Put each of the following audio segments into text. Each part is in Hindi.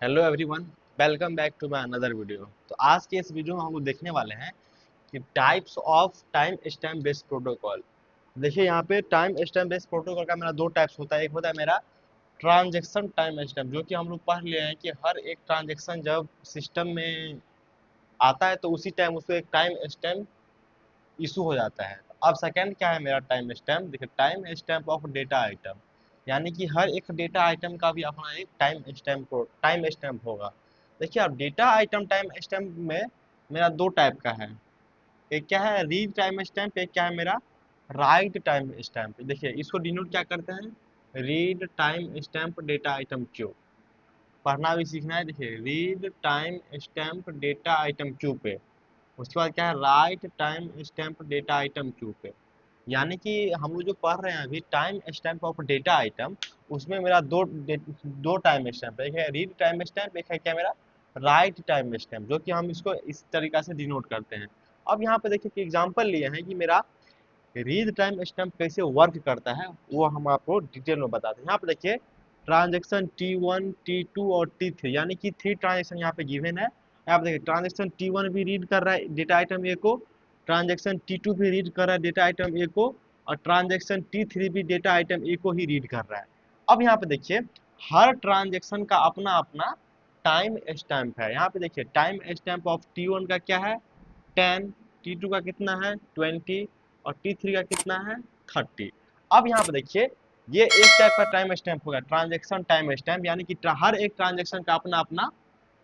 Hello everyone, welcome back to my another video. तो आज के इस वीडियो में हम लोग देखने वाले हैं कि types of time stamp based protocol. देखिए यहाँ पे टाइम स्टैम्प बेस्ड प्रोटोकॉल का मेरा दो टाइप्स होता है। एक होता है मेरा ट्रांजैक्शन टाइम स्टैम्प, जो कि हम लोग पढ़ लिए हैं कि हर एक ट्रांजैक्शन जब सिस्टम में आता है तो उसी टाइम उसको एक टाइम स्टैम्प इशू हो जाता है। अब सेकंड क्या है मेरा टाइम स्टैम्प, देखिए time stamp of data item, यानी कि हर एक डेटा आइटम का भी अपना एक टाइम स्टैम्प होगा। देखिए अब डेटा आइटम टाइम स्टैम्प में मेरा दो टाइप का है। एक क्या है रीड टाइम स्टैम्प, एक क्या है मेरा राइट टाइम स्टैम्प। देखिए इसको डिनोट क्या करते हैं, read time stamp data item Q. पढ़ना भी सीखना है। देखिए read time stamp data item Q पे, उसके बाद क्या है right time stamp data item Q पे। यानी कि हम लोग जो पढ़ रहे हैं अभी time stamp of data item, उसमें मेरा दो टाइम स्टैम्प है। एक है रीड टाइम स्टैम्प, एक है क्या मेरा राइट टाइम स्टैम्प, जो कि हम इसको इस तरीका से डिनोट करते हैं। अब यहाँ पे देखिए कि एग्जांपल लिए हैं कि मेरा रीड टाइम स्टैम्प कैसे वर्क करता है, वो हम आपको डिटेल में बताते हैं। यहाँ पे देखिए ट्रांजेक्शन T1 T2 और T3, यानी कि थ्री ट्रांजेक्शन यहाँ पे गिवन है। यहाँ पे देखिए ट्रांजेक्शन T1 भी रीड कर रहा है डेटा आइटम ए को, ट्रांजेक्शन T2 भी रीड कर रहा है डेटा आइटम ए को, और ट्रांजेक्शन T3 भी डेटा आइटम ए को ही रीड कर रहा है। अब यहाँ पे देखिए हर ट्रांजेक्शन का अपना अपना टाइम स्टैम्प है। यहाँ पे देखिए टाइम स्टैम्प ऑफ T1 का क्या है 10, T2 का कितना है 20, और T3 का कितना है 30। अब यहाँ पे देखिए ये एक टाइप का टाइम स्टैम्प होगा ट्रांजेक्शन टाइम स्टैम्प, यानी कि हर एक ट्रांजेक्शन का अपना अपना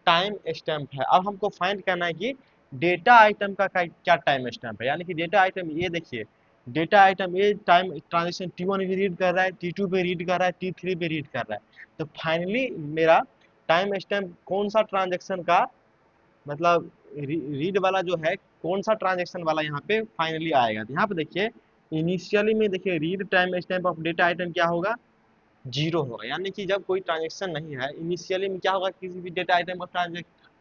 टाइम स्टैम्प है। अब हमको फाइंड करना है कि डेटा आइटम का क्या टाइम स्टैम्प है। यानी कि डेटा आइटम ये देखिए डेटा आइटम ये टाइम ट्रांजेक्शन T1 भी रीड कर रहा है, T2 भी रीड कर रहा है, T3 भी रीड कर रहा है। तो फाइनली मेरा टाइम स्टैम्प कौन सा ट्रांजेक्शन का, मतलब रीड वाला जो है कौन सा ट्रांजेक्शन वाला यहाँ पे फाइनली आएगा। तो यहाँ पे देखिए इनिशियली में देखिए read timestamp of data item क्या होगा, जीरो होगा। यानी कि जब कोई ट्रांजेक्शन नहीं है इनिशियली में क्या होगा, किसी भी डेटा आइटम का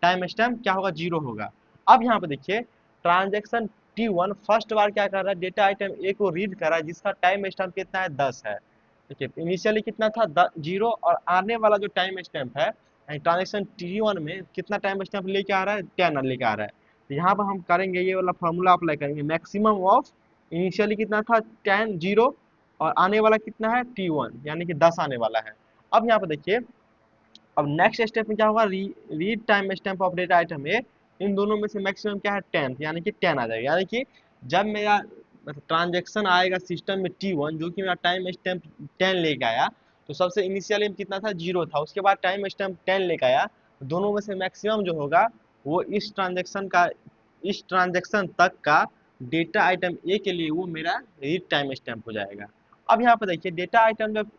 टाइम स्टैम्प क्या होगा, जीरो होगा। अब यहाँ पे देखिए ट्रांजेक्शन T1 फर्स्ट बार क्या कर रहा है, डेटा आइटम ए को रीड कर रहा है, जिसका टाइम स्टैम्प कितना है 10 है। देखिए इनिशियली कितना था जीरो, और आने वाला जो टाइम स्टैम्प है ट्रांजेक्शन T1 में कितना टाइम स्टैम्प लेके आ रहा है 10 लेके आ रहा है। तो यहाँ पर हम करेंगे ये वाला फॉर्मूला अप्लाई करेंगे, मैक्सिमम ऑफ इनिशियली कितना था 10 जीरो, और आने वाला कितना है T1 यानी कि 10 आने वाला है। अब यहाँ पे देखिए अब नेक्स्ट स्टेप में क्या होगा, read timestamp of data item A, इन दोनों में से मैक्सिमम क्या है 10, यानी कि 10 आ जाएगा। यानी कि जब मेरा मतलब ट्रांजेक्शन आएगा सिस्टम में T1 जो कि मेरा टाइम स्टैम्प 10 लेके आया, तो सबसे इनिशियली में कितना था जीरो था, उसके बाद टाइम स्टैम्प 10 लेके आया, दोनों में से मैक्सिमम जो होगा वो इस ट्रांजेक्शन तक का डेटा आइटम ए के लिए वो मेरा रीड टाइम स्टैम्प हो जाएगा। अब यहाँ पे देखिए डेटा आइटम जब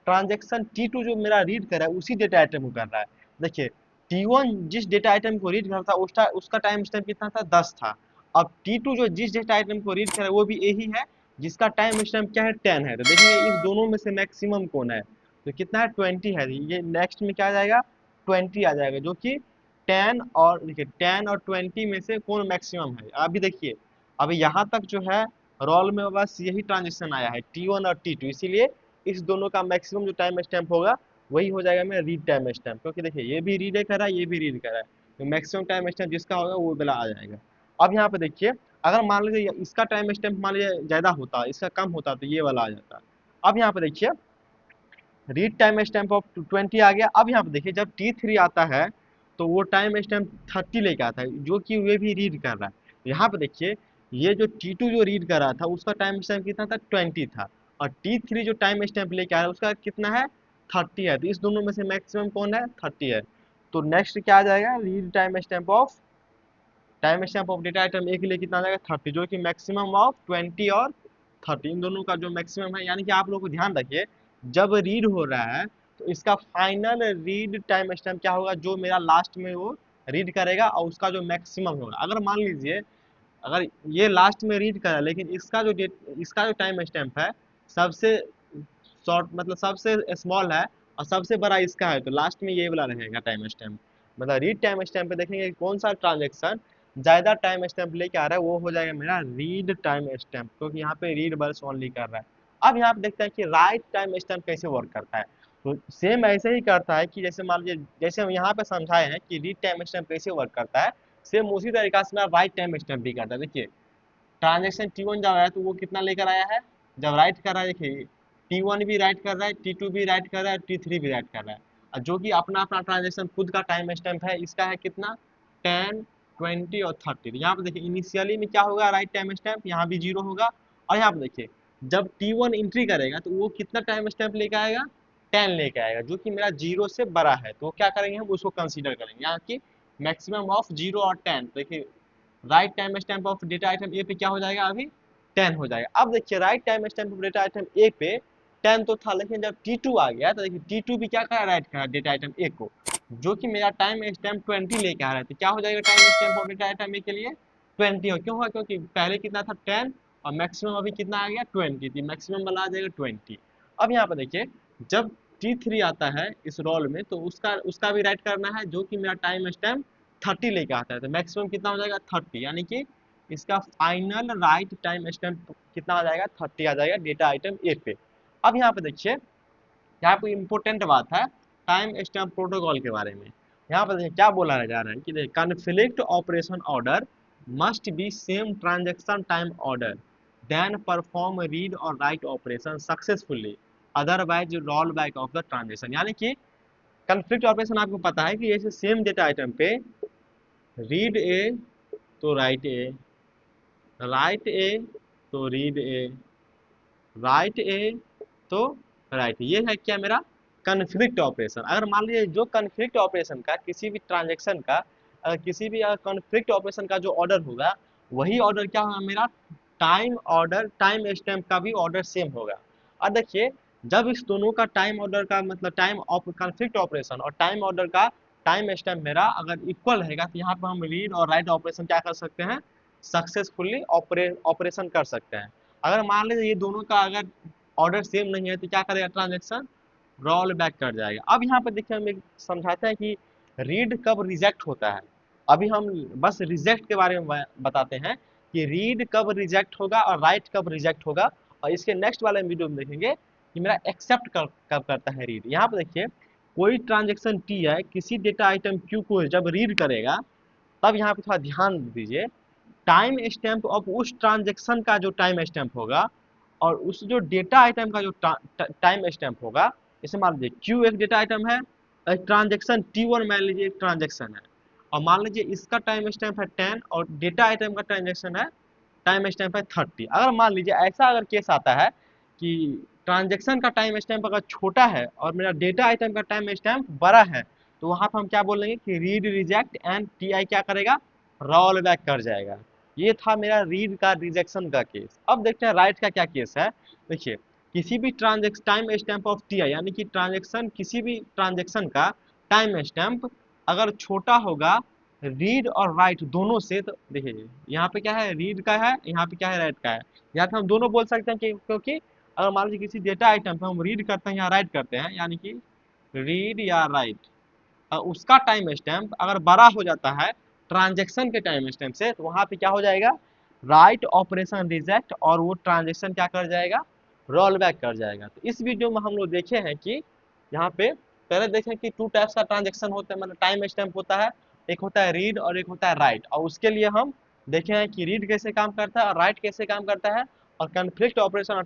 ट्रांजेक्शन T2 जो मेरा रीड कर रहा है उसी डेटा आइटम को कर रहा है। देखिए T1 जिस डेटा आइटम को रीड कर रहा था उसका टाइम स्टैम्प कितना था 10 था। अब T2 जो जिस डेटा आइटम को रीड कर रहा है वो भी यही है, जिसका टाइम स्टैम्प क्या है 10 है। तो देखेंगे इस दोनों में से मैक्सिमम कौन है, तो कितना है 20 है। ये नेक्स्ट में क्या आ जाएगा 20 आ जाएगा, जो कि 10 और देखिए 10 और 20 में से कौन मैक्सिमम है। अभी देखिए अभी यहाँ तक जो है रोल में बस यही ट्रांजेक्शन आया है T1 और T2, इसीलिए इस दोनों का मैक्सिमम जो टाइम स्टैम्प होगा वही हो जाएगा मेरा रीड टाइम स्टैम्प, क्योंकि देखिए ये भी रीड कर रहा है ये भी रीड कर रहा है, तो मैक्सिमम टाइम स्टैम्प जिसका होगा वो वाला आ जाएगा। अब यहाँ पे देखिए अगर मान लीजिए इसका टाइम स्टैम्प मान लीजिए ज़्यादा होता इसका कम होता तो ये वाला आ जाता। अब यहाँ पे देखिए रीड टाइम स्टैम्प ऑफ 20 आ गया। अब यहाँ पे देखिए जब T3 आता है तो वो टाइम स्टैम्प 30 लेके आता है, जो कि वे भी रीड कर रहा है। यहाँ पे देखिए ये जो T2 जो रीड कर रहा था उसका टाइम स्टैम्प कितना था 20 था, और T3 जो टाइम स्टैम्प लेके आ रहा है उसका कितना है 30 है। तो इस दोनों में से मैक्सिमम कौन है 30 है। तो नेक्स्ट क्या आ जाएगा, read timestamp of data item A के लिए कितना आ जाएगा 30, जो कि मैक्सिमम ऑफ 20 और 30 इन दोनों का जो मैक्सिमम है। यानी कि आप लोग को ध्यान रखिए जब रीड हो रहा है तो इसका फाइनल रीड टाइम स्टैम्प क्या होगा, जो मेरा लास्ट में वो रीड करेगा और उसका जो मैक्सिमम होगा। अगर मान लीजिए अगर ये लास्ट में रीड करा लेकिन इसका जो टाइम स्टैम्प है सबसे शॉर्ट मतलब सबसे स्मॉल है और सबसे बड़ा इसका है, तो लास्ट में ये वाला रहेगा टाइम स्टैम्प। मतलब रीड टाइम स्टैम्प पे देखेंगे कि कौन सा ट्रांजेक्शन ज़्यादा टाइम स्टैम्प लेके आ रहा है, वो हो जाएगा मेरा रीड टाइम स्टैम्प, क्योंकि यहाँ पे रीड बस ओनली कर रहा है। अब यहाँ पे देखते हैं कि राइट टाइम स्टैम्प कैसे वर्क करता है। तो सेम ऐसे ही करता है कि जैसे मान लीजिए जैसे हम यहाँ पे समझाए हैं कि रीड टाइम स्टैम्प कैसे वर्क करता है, सेम उसी तरीका से मैं राइट टाइम स्टैम्प भी करता है। देखिए ट्रांजेक्शन T1 जब आया तो वो कितना लेकर आया है, जब राइट कर रहा है देखिए T1 भी राइट कर रहा है, T2 भी राइट कर रहा है, T3 भी राइट कर रहा है, और जो कि अपना अपना ट्रांजेक्शन खुद का टाइम स्टैम्प है, इसका है कितना 10, 20 और 30। यहाँ पे देखिए इनिशियली में क्या होगा, राइट टाइम स्टैम्प, यहाँ भी 0 होगा। और यहाँ पे देखिए जब T1 एंट्री करेगा तो वो कितना टाइम स्टैम्प लेके आएगा, 10 लेके आएगा, जो कि मेरा 0 से बड़ा है, तो क्या करेंगे हम उसको कंसीडर करेंगे। यहाँ की मैक्सिमम ऑफ 0 और 10, देखिए write timestamp of data item A पे क्या हो जाएगा, अभी 10 हो जाएगा। अब देखिए write timestamp of data item A पे 10 तो था, लेकिन जब T2 आ गया तो देखिए T2 भी क्या करा, राइट करा डेटा आइटम ए को, जो कि मेरा टाइम स्टैम्प 20 लेके आ रहा है, तो क्या हो जाएगा timestamp of data item A के लिए 20 हो। क्यों हुआ, क्योंकि पहले कितना था 10 और मैक्सिमम अभी कितना आ गया 20, तो मैक्सिमम वाला आ जाएगा 20। अब यहाँ पर देखिए जब T3 आता है इस रोल में तो उसका भी राइट करना है, जो कि मेरा टाइम स्टैम्प 30 लेके आता है, तो मैक्सिमम कितना हो जाएगा 30, यानी कि इसका फाइनल राइट टाइम स्टैम्प कितना आ जाएगा 30 आ जाएगा डेटा आइटम ए पे। अब यहाँ पे देखिए यहाँ पे इम्पोर्टेंट बात है टाइम स्टैम्प प्रोटोकॉल के बारे में। यहाँ पर देखिए क्या बोला जा रहा है कि देखिए conflict operation order must be same transaction time order then perform read और write operation successfully, otherwise roll back of the transaction. यानी कि कॉन्फ्लिक्ट ऑपरेशन आपको पता है कि जैसे सेम डेटा आइटम पे रीड ए तो राइट ए, राइट ए तो रीड ए, राइट ए तो राइट, ये है क्या मेरा कन्फ्लिक्ट ऑपरेशन। अगर मान लीजिए जो कन्फ्लिक्ट ऑपरेशन का किसी भी ट्रांजेक्शन का किसी भी कन्फ्लिक्ट ऑपरेशन का जो ऑर्डर होगा वही ऑर्डर क्या होगा मेरा टाइम ऑर्डर, टाइम स्टैम्प का भी ऑर्डर सेम होगा। और देखिए जब इस दोनों का टाइम ऑर्डर का मतलब टाइम ऑफ कन्फ्लिक्ट ऑपरेशन और टाइम ऑर्डर का टाइम स्टैम्प मेरा अगर इक्वल रहेगा तो यहाँ पर हम रीड और राइट ऑपरेशन क्या कर सकते हैं, सक्सेसफुली ऑपरेशन कर सकते हैं। अगर मान लीजिए ये दोनों का अगर ऑर्डर सेम नहीं है तो क्या करेगा, ट्रांजेक्शन रोल बैक कर जाएगा। अब यहाँ पर देखिए हम एक समझाते हैं कि रीड कब रिजेक्ट होता है। अभी हम बस रिजेक्ट के बारे में बताते हैं कि रीड कब रिजेक्ट होगा और राइट कब रिजेक्ट होगा, और इसके नेक्स्ट वाले वीडियो में देखेंगे कि मेरा एक्सेप्ट कब करता है रीड। यहाँ पर देखिए कोई ट्रांजेक्शन टी है किसी डेटा आइटम क्यू को जब रीड करेगा तब यहाँ पे थोड़ा ध्यान दीजिए, टाइम स्टैम्प ऑफ उस ट्रांजेक्शन का जो टाइम स्टैम्प होगा और उस जो डेटा आइटम का जो टाइम स्टैम्प होगा, जैसे मान लीजिए क्यू एक डेटा आइटम है, ट्रांजेक्शन T1 मान लीजिए एक ट्रांजेक्शन है, और मान लीजिए इसका टाइम स्टैम्प है 10 और डेटा आइटम का ट्रांजेक्शन है टाइम स्टैम्प है 30। अगर मान लीजिए ऐसा अगर केस आता है कि ट्रांजेक्शन का टाइम स्टैम्प अगर छोटा है और मेरा डेटा आइटम का टाइम स्टैम्प बड़ा है, तो वहाँ पर हम क्या बोलेंगे कि रीड रिजेक्ट एंड TI क्या करेगा, रोल बैक कर जाएगा। ये था मेरा रीड का रिजेक्शन का केस। अब देखते हैं राइट का क्या केस है। देखिए किसी भी transaction time stamp of TI यानी कि ट्रांजेक्शन किसी भी ट्रांजेक्शन का टाइम स्टैम्प अगर छोटा होगा रीड और राइट दोनों से, तो देखिए यहाँ पे क्या है रीड का है, यहाँ पे क्या है राइट का है। यहाँ पे हम दोनों बोल सकते हैं कि क्योंकि अगर मान लीजिए किसी डेटा आइटम पे हम रीड करते हैं या राइट करते हैं, यानी कि रीड या राइट, उसका टाइम स्टैम्प अगर बड़ा हो जाता है ट्रांजेक्शन के टाइम स्टैम्प से, तो वहाँ पे क्या हो जाएगा, राइट ऑपरेशन रिजेक्ट और वो ट्रांजेक्शन क्या कर जाएगा, रोल बैक कर जाएगा। तो इस वीडियो में हम लोग देखे हैं कि यहाँ पे पहले देखें कि 2 टाइप्स का ट्रांजेक्शन होता है, मतलब टाइम स्टैम्प होता है, एक होता है रीड और एक होता है राइट, और उसके लिए हम देखे हैं कि रीड कैसे काम करता है और राइट कैसे काम करता है, और कन्फ्लिक्ट ऑपरेशन और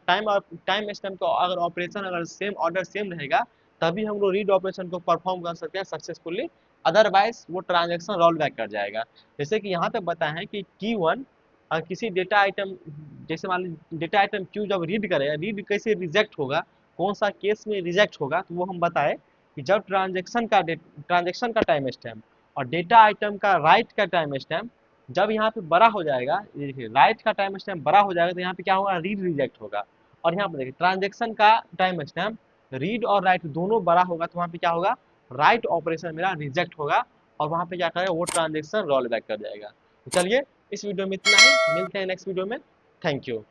टाइम स्टैम्प का अगर ऑपरेशन अगर सेम ऑर्डर सेम रहेगा तभी हम लोग रीड ऑपरेशन को परफॉर्म कर सकते हैं सक्सेसफुली, अदरवाइज वो ट्रांजेक्शन रोल बैक कर जाएगा। जैसे कि यहाँ पे बताया है कि T1 किसी डेटा आइटम, जैसे मान लीजिए डेटा आइटम Q जब रीड करेगा, रीड कैसे रिजेक्ट होगा, कौन सा केस में रिजेक्ट होगा, तो वो हम बताए कि जब ट्रांजेक्शन का टाइम स्टैम्प और डेटा आइटम का राइट का टाइम स्टैम्प जब यहाँ पे बड़ा हो जाएगा, देखिए राइट का टाइम स्टैम्प बड़ा हो जाएगा तो यहाँ पे क्या होगा, रीड रिजेक्ट होगा। और यहाँ पे देखिए ट्रांजेक्शन का टाइम स्टैम्प रीड और राइट दोनों बड़ा होगा तो वहाँ पे क्या होगा, राइट ऑपरेशन मेरा रिजेक्ट होगा और वहाँ पे क्या करेगा, वो ट्रांजेक्शन रोल बैक कर जाएगा। तो चलिए इस वीडियो में इतना ही, मिलते हैं नेक्स्ट वीडियो में। Thank you.